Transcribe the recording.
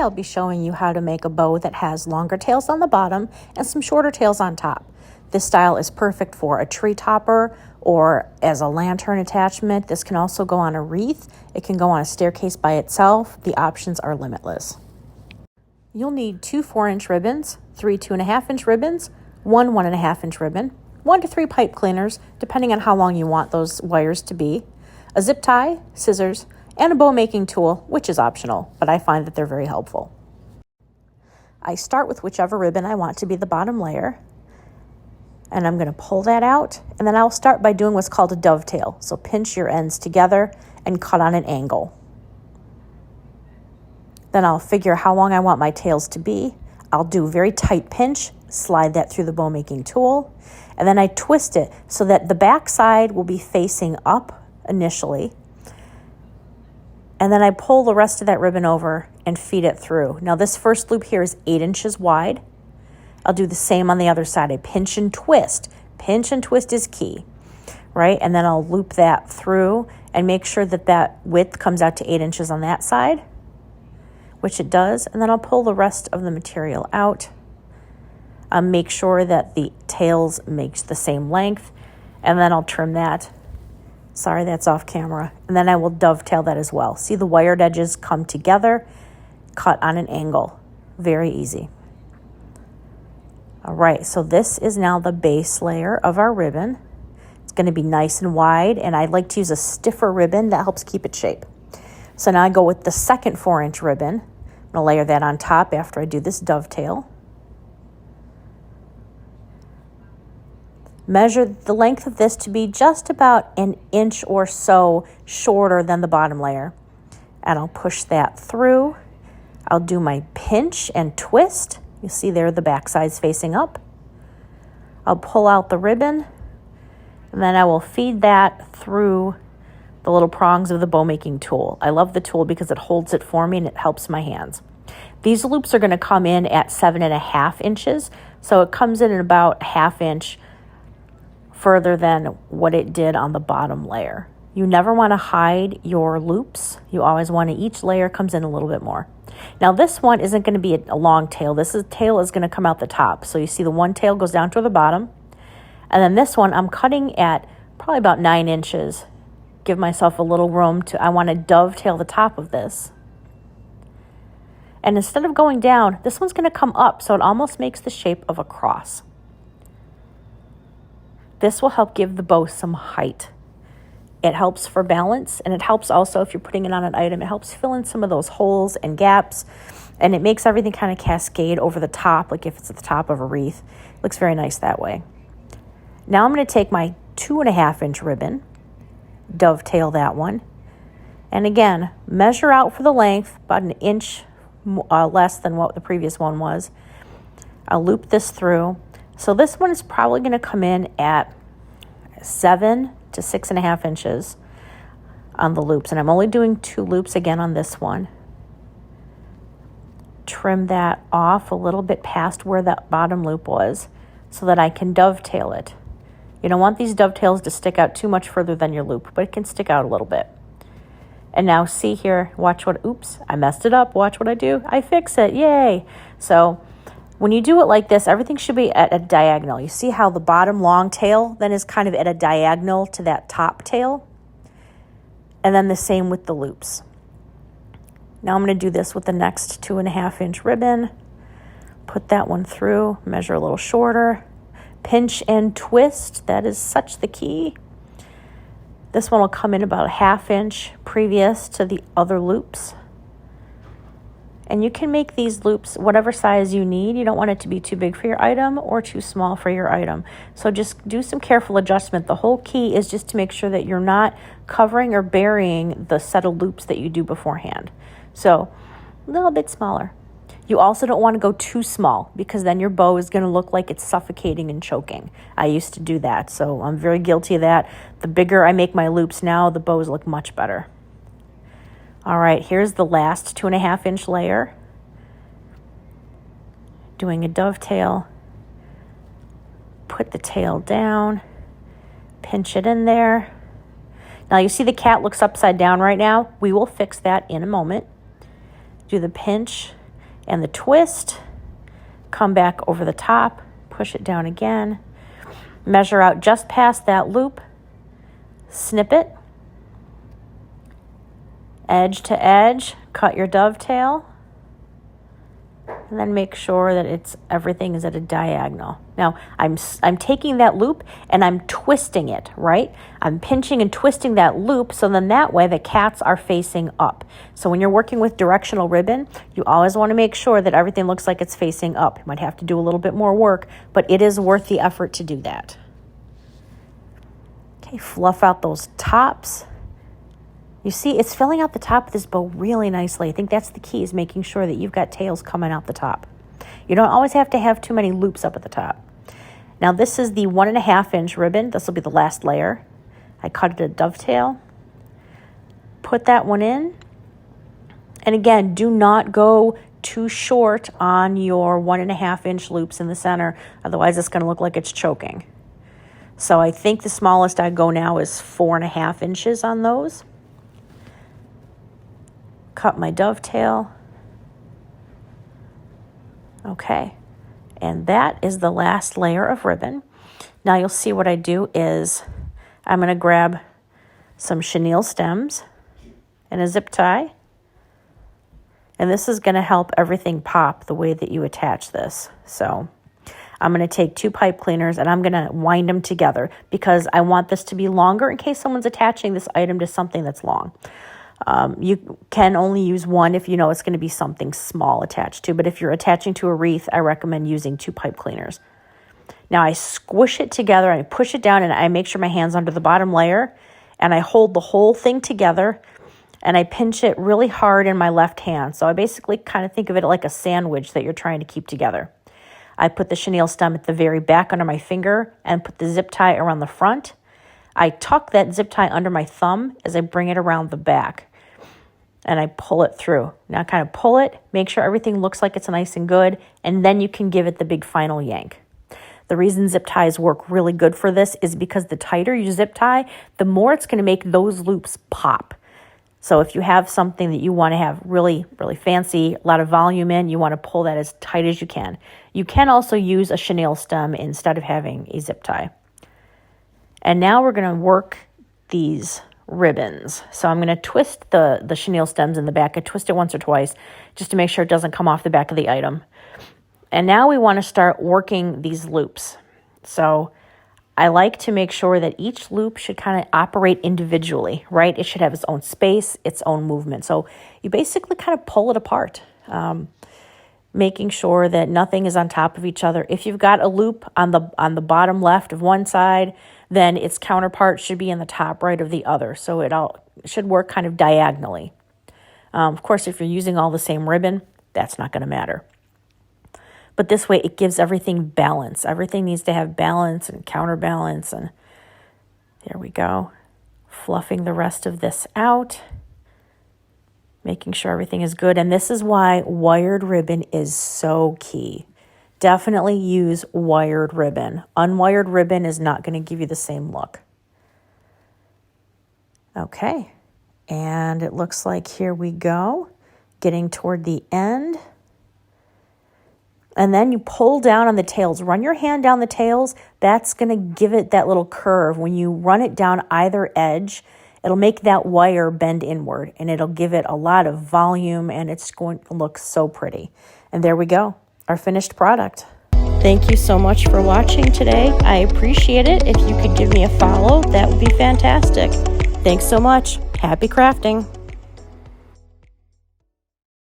I'll be showing you how to make a bow that has longer tails on the bottom and some shorter tails on top. This style is perfect for a tree topper or as a lantern attachment. This can also go on a wreath. It can go on a staircase by itself. The options are limitless. You'll need 2 4-inch ribbons, 3 2.5-inch ribbons, 1 1.5-inch ribbon, 1 to 3 pipe cleaners, depending on how long you want those wires to be, a zip tie, scissors, and a bow making tool, which is optional, but I find that they're very helpful. I start with whichever ribbon I want to be the bottom layer, and I'm going to pull that out, and then I'll start by doing what's called a dovetail. So pinch your ends together and cut on an angle. Then I'll figure how long I want my tails to be. I'll do a very tight pinch, slide that through the bow making tool, and then I twist it so that the back side will be facing up initially. And then I pull the rest of that ribbon over and feed it through. Now this first loop here is 8 inches wide. I'll do the same on the other side. I pinch and twist. Pinch and twist is key, right? And then I'll loop that through and make sure that that width comes out to 8 inches on that side, which it does. And then I'll pull the rest of the material out. Make sure that the tails makes the same length, and then I'll trim that. Sorry, that's off camera. And then I will dovetail that as well. See the wired edges come together, cut on an angle. Very easy. All right, so this is now the base layer of our ribbon. It's going to be nice and wide, and I like to use a stiffer ribbon that helps keep it shape. So now I go with the second 4-inch ribbon. I'm going to layer that on top after I do this dovetail. Measure the length of this to be just about 1 inch or so shorter than the bottom layer. And I'll push that through. I'll do my pinch and twist. You see there the back side's facing up. I'll pull out the ribbon, and then I will feed that through the little prongs of the bow making tool. I love the tool because it holds it for me and it helps my hands. These loops are going to come in at 7.5 inches, so it comes in at about 1/2 inch further than what it did on the bottom layer. You never want to hide your loops. You always want to, each layer comes in a little bit more. Now this one isn't going to be a long tail. Tail is going to come out the top. So you see the one tail goes down to the bottom. And then this one I'm cutting at probably about 9 inches. Give myself a little room I want to dovetail the top of this. And instead of going down, this one's going to come up, so it almost makes the shape of a cross. This will help give the bow some height. It helps for balance, and it helps also if you're putting it on an item. It helps fill in some of those holes and gaps, and it makes everything kind of cascade over the top, like if it's at the top of a wreath. It looks very nice that way. Now I'm going to take my 2.5-inch ribbon, dovetail that one, and again, measure out for the length, about 1 inch less than what the previous one was. I'll loop this through. So this one is probably going to come in at 7 to 6.5 inches on the loops. And I'm only doing 2 loops again on this one. Trim that off a little bit past where that bottom loop was so that I can dovetail it. You don't want these dovetails to stick out too much further than your loop, but it can stick out a little bit. And now see here, oops, I messed it up. Watch what I do. I fix it, yay. So when you do it like this, everything should be at a diagonal. You see how the bottom long tail then is kind of at a diagonal to that top tail? And then the same with the loops. Now I'm going to do this with the next 2.5-inch ribbon. Put that one through, measure a little shorter. Pinch and twist, that is such the key. This one will come in about 1/2 inch previous to the other loops. And you can make these loops whatever size you need. You don't want it to be too big for your item or too small for your item. So just do some careful adjustment. The whole key is just to make sure that you're not covering or burying the set of loops that you do beforehand. So a little bit smaller. You also don't want to go too small because then your bow is going to look like it's suffocating and choking. I used to do that, so I'm very guilty of that. The bigger I make my loops now, the bows look much better. All right, here's the last 2.5-inch layer. Doing a dovetail. Put the tail down. Pinch it in there. Now you see the cat looks upside down right now. We will fix that in a moment. Do the pinch. and the twist, come back over the top, push it down again, measure out just past that loop, snip it, edge to edge, cut your dovetail, and then make sure that everything is at a diagonal. Now, I'm taking that loop and I'm twisting it, right? I'm pinching and twisting that loop, so then that way the cats are facing up. So when you're working with directional ribbon, you always want to make sure that everything looks like it's facing up. You might have to do a little bit more work, but it is worth the effort to do that. Okay, fluff out those tops. You see, it's filling out the top of this bow really nicely. I think that's the key, is making sure that you've got tails coming out the top. You don't always have to have too many loops up at the top. Now this is the 1.5 inch ribbon. This will be the last layer. I cut it a dovetail. Put that one in. And again, do not go too short on your 1.5 inch loops in the center. Otherwise it's gonna look like it's choking. So I think the smallest I go now is 4.5 inches on those. Cut my dovetail. Okay, and that is the last layer of ribbon. Now you'll see what I do is I'm going to grab some chenille stems and a zip tie, and this is going to help everything pop the way that you attach this. So I'm going to take 2 pipe cleaners and I'm going to wind them together because I want this to be longer in case someone's attaching this item to something that's long. You can only use one if you know it's going to be something small attached to, but if you're attaching to a wreath, I recommend using 2 pipe cleaners. Now I squish it together, I push it down, and I make sure my hand's under the bottom layer, and I hold the whole thing together, and I pinch it really hard in my left hand. So I basically kind of think of it like a sandwich that you're trying to keep together. I put the chenille stem at the very back under my finger and put the zip tie around the front. I tuck that zip tie under my thumb as I bring it around the back. And I pull it through. Now kind of pull it, make sure everything looks like it's nice and good, and then you can give it the big final yank. The reason zip ties work really good for this is because the tighter you zip tie, the more it's going to make those loops pop. So if you have something that you want to have really, really fancy, a lot of volume in, you want to pull that as tight as you can. You can also use a chenille stem instead of having a zip tie. And now we're going to work these ribbons. So I'm going to twist the chenille stems in the back. I twist it once or twice just to make sure it doesn't come off the back of the item. And now we want to start working these loops. So I like to make sure that each loop should kind of operate individually, right? It should have its own space, its own movement. So you basically kind of pull it apart, making sure that nothing is on top of each other. If you've got a loop on the bottom left of one side, then its counterpart should be in the top right of the other. So it all should work kind of diagonally. Of course, if you're using all the same ribbon, that's not going to matter. But this way, it gives everything balance. Everything needs to have balance and counterbalance. And there we go. Fluffing the rest of this out. Making sure everything is good. And this is why wired ribbon is so key. Definitely use wired ribbon. Unwired ribbon is not going to give you the same look. Okay, and it looks like here we go, getting toward the end. And then you pull down on the tails. Run your hand down the tails. That's going to give it that little curve. When you run it down either edge, it'll make that wire bend inward, and it'll give it a lot of volume, and it's going to look so pretty. And there we go. Our finished product. Thank you so much for watching today. I appreciate it. If you could give me a follow, that would be fantastic. Thanks so much. Happy crafting.